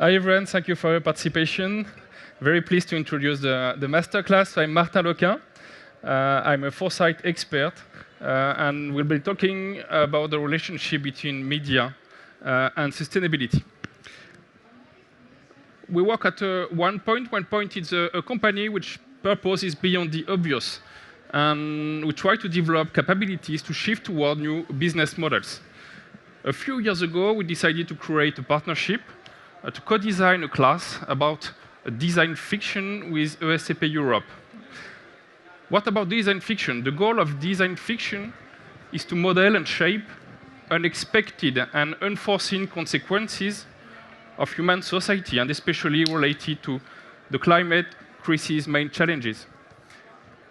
Hi everyone, thank you for your participation. Very pleased to introduce the masterclass. I'm Martin Lequin. I'm a foresight expert, and we'll be talking about the relationship between media and sustainability. We work at one point. One point is a company which purpose is beyond the obvious, and we try to develop capabilities to shift toward new business models. A few years ago, we decided to create a partnership to co-design a class about design fiction with ESCP Europe. What about design fiction? The goal of design fiction is to model and shape unexpected and unforeseen consequences of human society, and especially related to the climate crisis main challenges.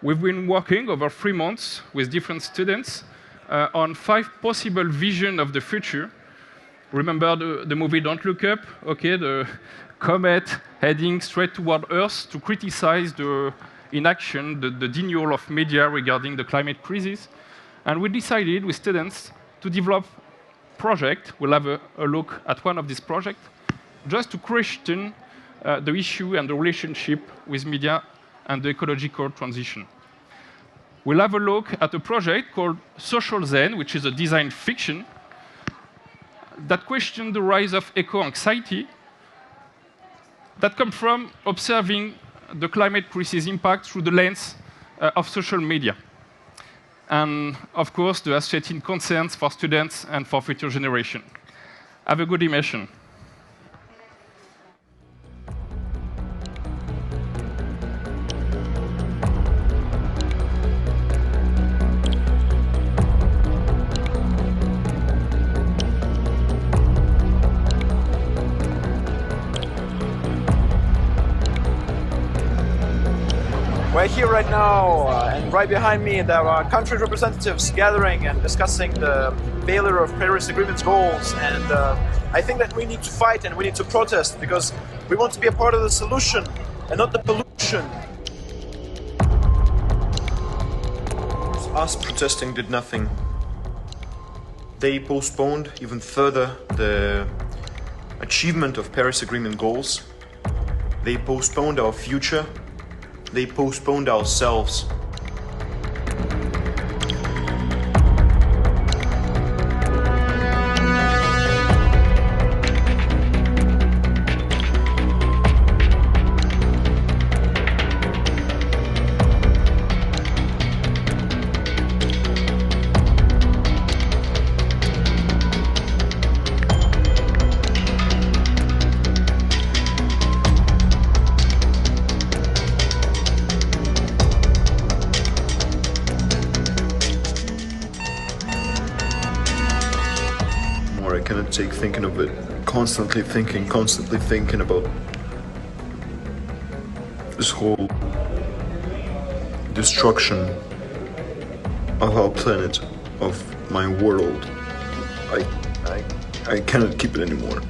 We've been working over 3 months with different students on 5 possible visions of the future. Remember the movie Don't Look Up? Okay, the comet heading straight toward Earth to criticize the inaction, the denial of media regarding the climate crisis. And we decided with students to develop a project. We'll have a look at one of these projects, just to question the issue and the relationship with media and the ecological transition. We'll have a look at a project called Social Zen, which is a design fiction that questions the rise of eco-anxiety that comes from observing the climate crisis impact through the lens of social media. And of course, the associated concerns for students and for future generations. Have a good immersion. We're here right now, and right behind me there are country representatives gathering and discussing the failure of Paris Agreement's goals. And I think that we need to fight and we need to protest because we want to be a part of the solution and not the pollution. Us protesting did nothing. They postponed even further the achievement of Paris Agreement goals. They postponed our future. They postponed ourselves. I cannot take thinking of it, constantly thinking about this whole destruction of our planet, of my world. I cannot keep it anymore.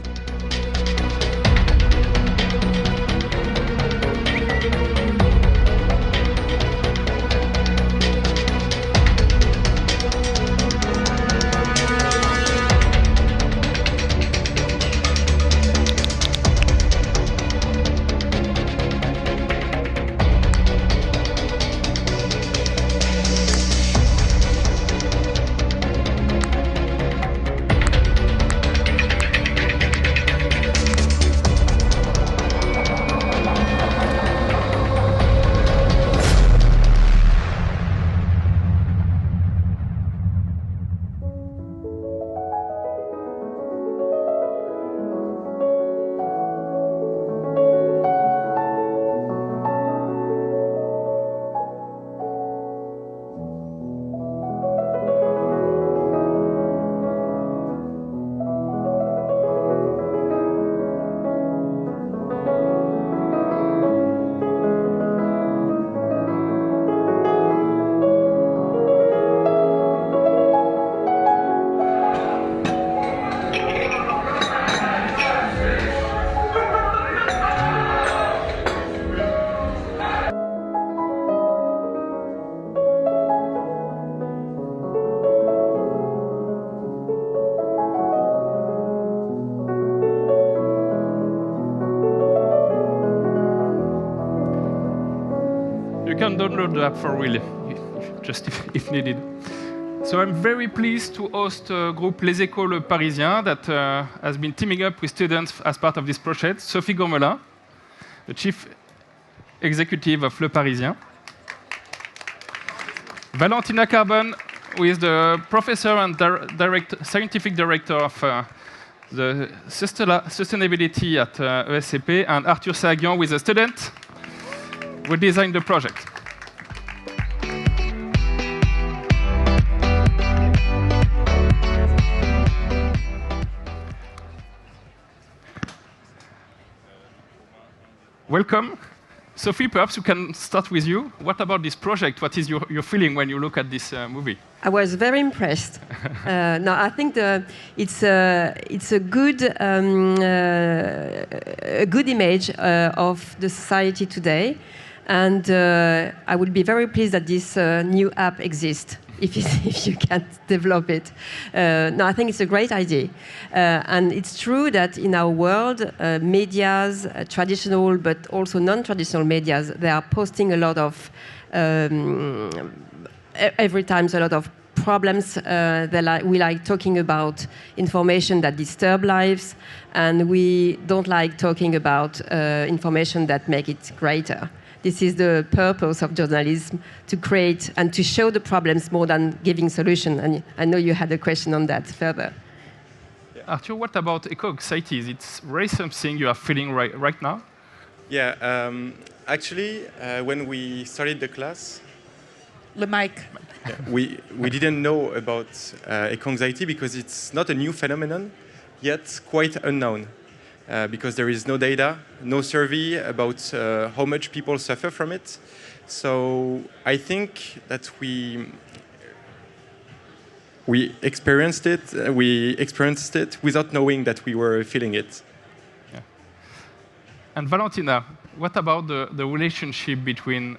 You can download the app for real, just if needed. So I'm very pleased to host group Les Échos Le Parisien that has been teaming up with students as part of this project. Sophie Gourmelin, the chief executive of Le Parisien. Valentina Carbon, who is the professor and scientific director of the sustainability at ESCP, and Arthur Sagian, who is a student who designed the project. Welcome. Sophie, perhaps we can start with you. What about this project? What is your feeling when you look at this movie? I was very impressed. No, I think it's a good image of the society today, and I would be very pleased that this new app exists. If you can develop it. No, I think it's a great idea. And it's true that in our world, medias, traditional but also non-traditional medias, they are posting a lot of, every time a lot of problems. We like talking about information that disturb lives, and we don't like talking about information that make it greater. This is the purpose of journalism, to create and to show the problems more than giving solutions. And I know you had a question on that further. Arthur, what about eco-anxieties? It's really something you are feeling right now? Yeah, actually, when we started the class, Le mic. we didn't know about eco-anxiety because it's not a new phenomenon, yet quite unknown. Because there is no data, no survey about how much people suffer from it. So I think that we experienced it without knowing that we were feeling it. Yeah. And Valentina, what about the relationship between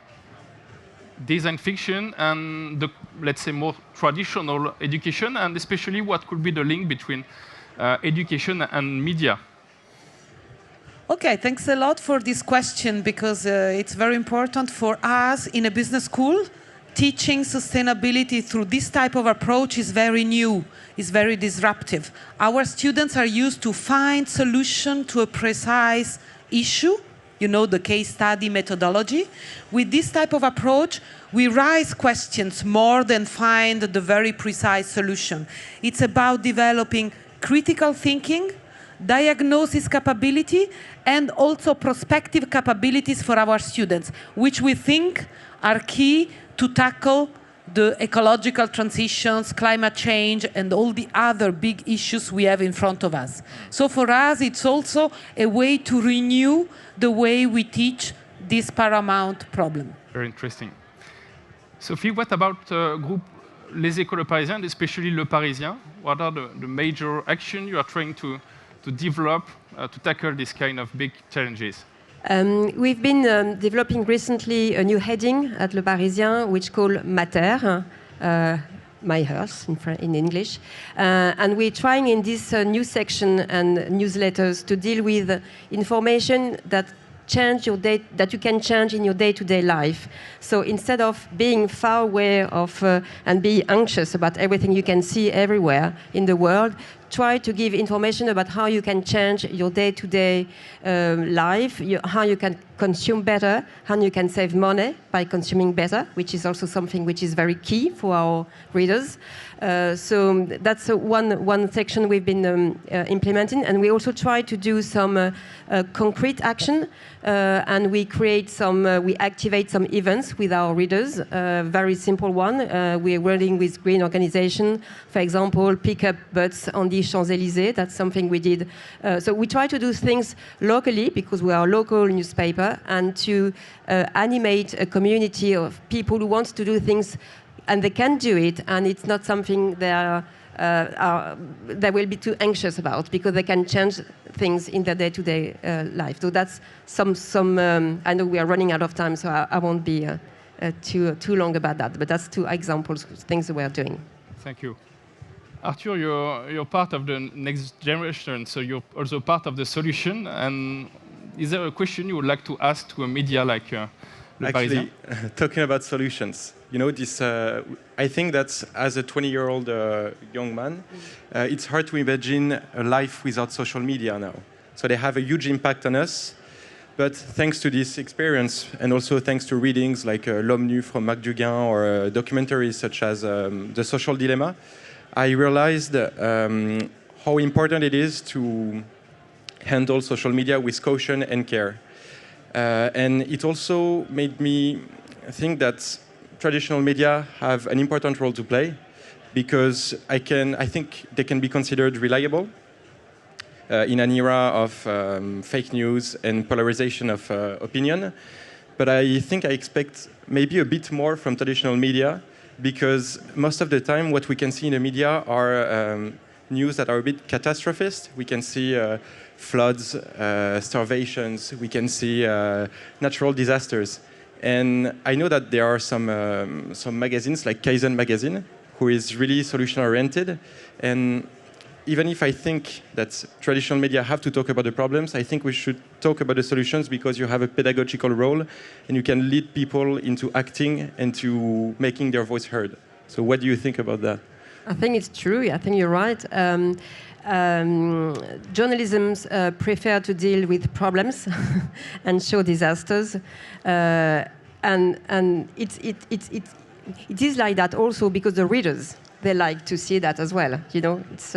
design fiction and the, let's say, more traditional education, and especially what could be the link between education and media? Okay, thanks a lot for this question, because it's very important for us in a business school. Teaching sustainability through this type of approach is very new, is very disruptive. Our students are used to find solution to a precise issue, you know, the case study methodology. With this type of approach, we raise questions more than find the very precise solution. It's about developing critical thinking, diagnosis capability, and also prospective capabilities for our students, which we think are key to tackle the ecological transitions, climate change, and all the other big issues we have in front of us. So for us, it's also a way to renew the way we teach this paramount problem. Very interesting. Sophie, what about group Les Échos Le Parisien, and especially Le Parisien? What are the major actions you are trying to develop to tackle this kind of big challenges? We've been developing recently a new heading at Le Parisien, which called Mater, My Earth in English. And we're trying in this new section and newsletters to deal with information that you can change in your day-to-day life. So instead of being far away of and be anxious about everything you can see everywhere in the world, try to give information about how you can change your day-to-day life, how you can consume better, how you can save money by consuming better, which is also something which is very key for our readers. So that's one section we've been implementing, and we also try to do some concrete action, and we activate some events with our readers. Very simple one. We're working with green organization, for example, pick up butts on the Champs-Élysées. That's something we did. So we try to do things locally because we are a local newspaper, and to animate a community of people who want to do things, and they can do it, and it's not something they will be too anxious about, because they can change things in their day-to-day life. So that's some. I know we are running out of time, so I won't be too long about that. But that's two examples of things that we are doing. Thank you. Arthur, you're part of the next generation, so you're also part of the solution. And is there a question you would like to ask to a media like Le Parisien. Actually, talking about solutions, you know, this. I think that as a 20-year-old young man, it's hard to imagine a life without social media now. So they have a huge impact on us. But thanks to this experience, and also thanks to readings like L'Homme Nu from Marc Duguin or documentaries such as The Social Dilemma, I realized how important it is to handle social media with caution and care. And it also made me think that traditional media have an important role to play, because I think they can be considered reliable in an era of fake news and polarization of opinion. But I think I expect maybe a bit more from traditional media, because most of the time what we can see in the media are news that are a bit catastrophist. We can see floods, starvations, we can see natural disasters. And I know that there are some magazines like Kaizen magazine who is really solution-oriented. And even if I think that traditional media have to talk about the problems, I think we should talk about the solutions, because you have a pedagogical role and you can lead people into acting and to making their voice heard. So what do you think about that? I think it's true. I think you're right. Journalism prefer to deal with problems and show disasters, and it is like that also because the readers, they like to see that as well. You know, it's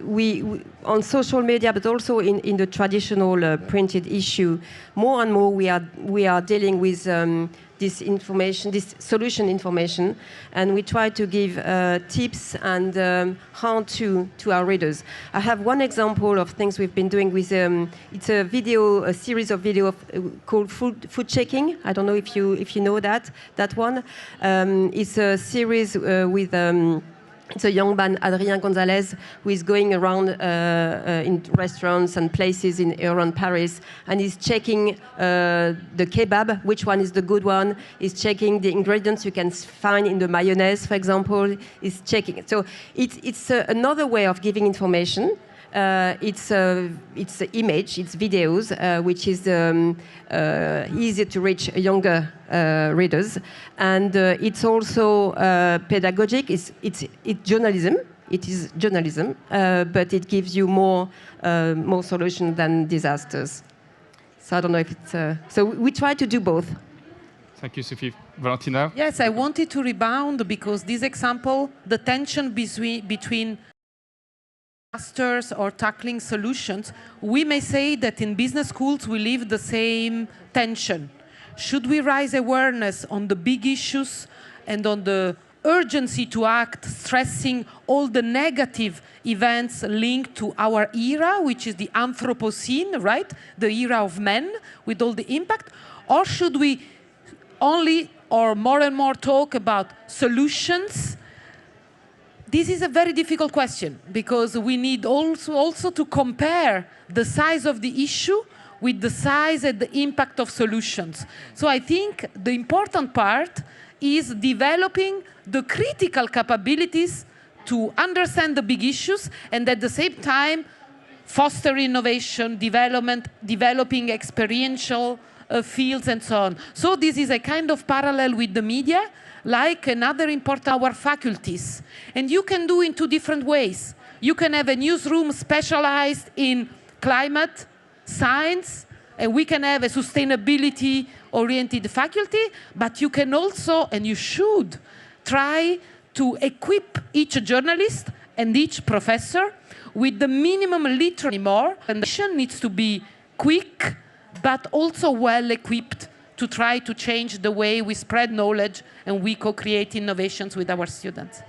we on social media, but also in the traditional printed issue, more and more we are dealing with this information, this solution information, and we try to give tips and how to our readers. I have one example of things we've been doing with it's a series of video called Food Checking. I don't know if you know that one. It's a series with. It's a young man, Adrien Gonzalez, who is going around in restaurants and places around Paris, and he's checking the kebab, which one is the good one. He's checking the ingredients you can find in the mayonnaise, for example. He's checking. So it's another way of giving information. It's image, it's videos, which is easier to reach younger readers, and it's also pedagogic. It's journalism. It is journalism, but it gives you more solution than disasters. So I don't know if it's. So we try to do both. Thank you, Sophie. Valentina? Yes, I wanted to rebound because this example, the tension between disasters or tackling solutions, we may say that in business schools we live the same tension. Should we raise awareness on the big issues and on the urgency to act, stressing all the negative events linked to our era, which is the Anthropocene, right? The era of men with all the impact? Or should we only or more and more talk about solutions? This is a very difficult question, because we need also to compare the size of the issue with the size and the impact of solutions. So I think the important part is developing the critical capabilities to understand the big issues, and at the same time foster innovation, developing experiential fields and so on. So this is a kind of parallel with the media, like another important our faculties. And you can do in two different ways. You can have a newsroom specialized in climate science, and we can have a sustainability-oriented faculty, but you can also, and you should, try to equip each journalist and each professor with the minimum literally more. And the mission needs to be quick, but also well-equipped to try to change the way we spread knowledge and we co-create innovations with our students.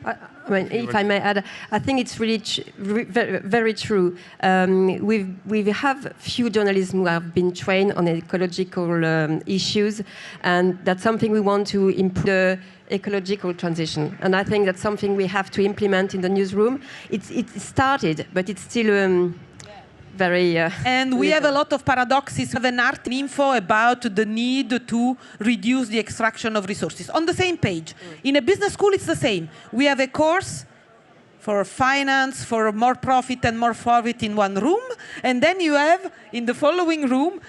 I mean, if I may add, I think it's really very true. We have few journalists who have been trained on ecological issues, and that's something we want to improve the ecological transition. And I think that's something we have to implement in the newsroom. It started, but it's still very... and we have a lot of paradoxes. We have an art info about the need to reduce the extraction of resources. On the same page. In a business school, it's the same. We have a course for finance, for more profit and more profit in one room. And then you have, in the following room,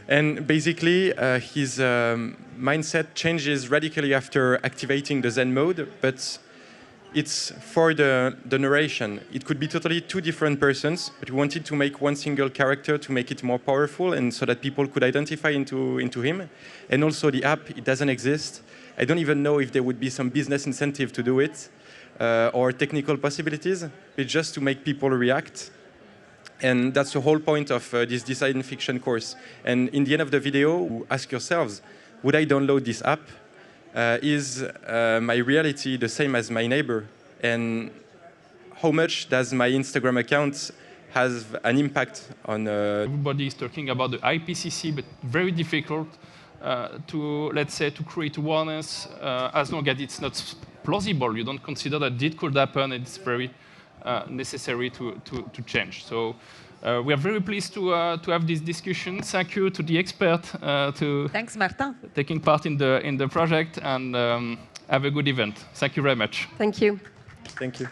And basically, his mindset changes radically after activating the Zen mode, but it's for the narration. It could be totally two different persons, but we wanted to make one single character to make it more powerful and so that people could identify into him. And also the app, it doesn't exist. I don't even know if there would be some business incentive to do it or technical possibilities. It's just to make people react. And that's the whole point of this design fiction course. And in the end of the video, ask yourselves, would I download this app? Is my reality the same as my neighbor? And how much does my Instagram account have an impact on... Everybody is talking about the IPCC, but very difficult to, let's say, to create awareness as long as it's not plausible. You don't consider that it could happen, and it's very necessary to change. So we are very pleased to have this discussion. Thank you to the expert Thanks, Martin. taking part in the project, and have a good event. Thank you very much. Thank you. Thank you.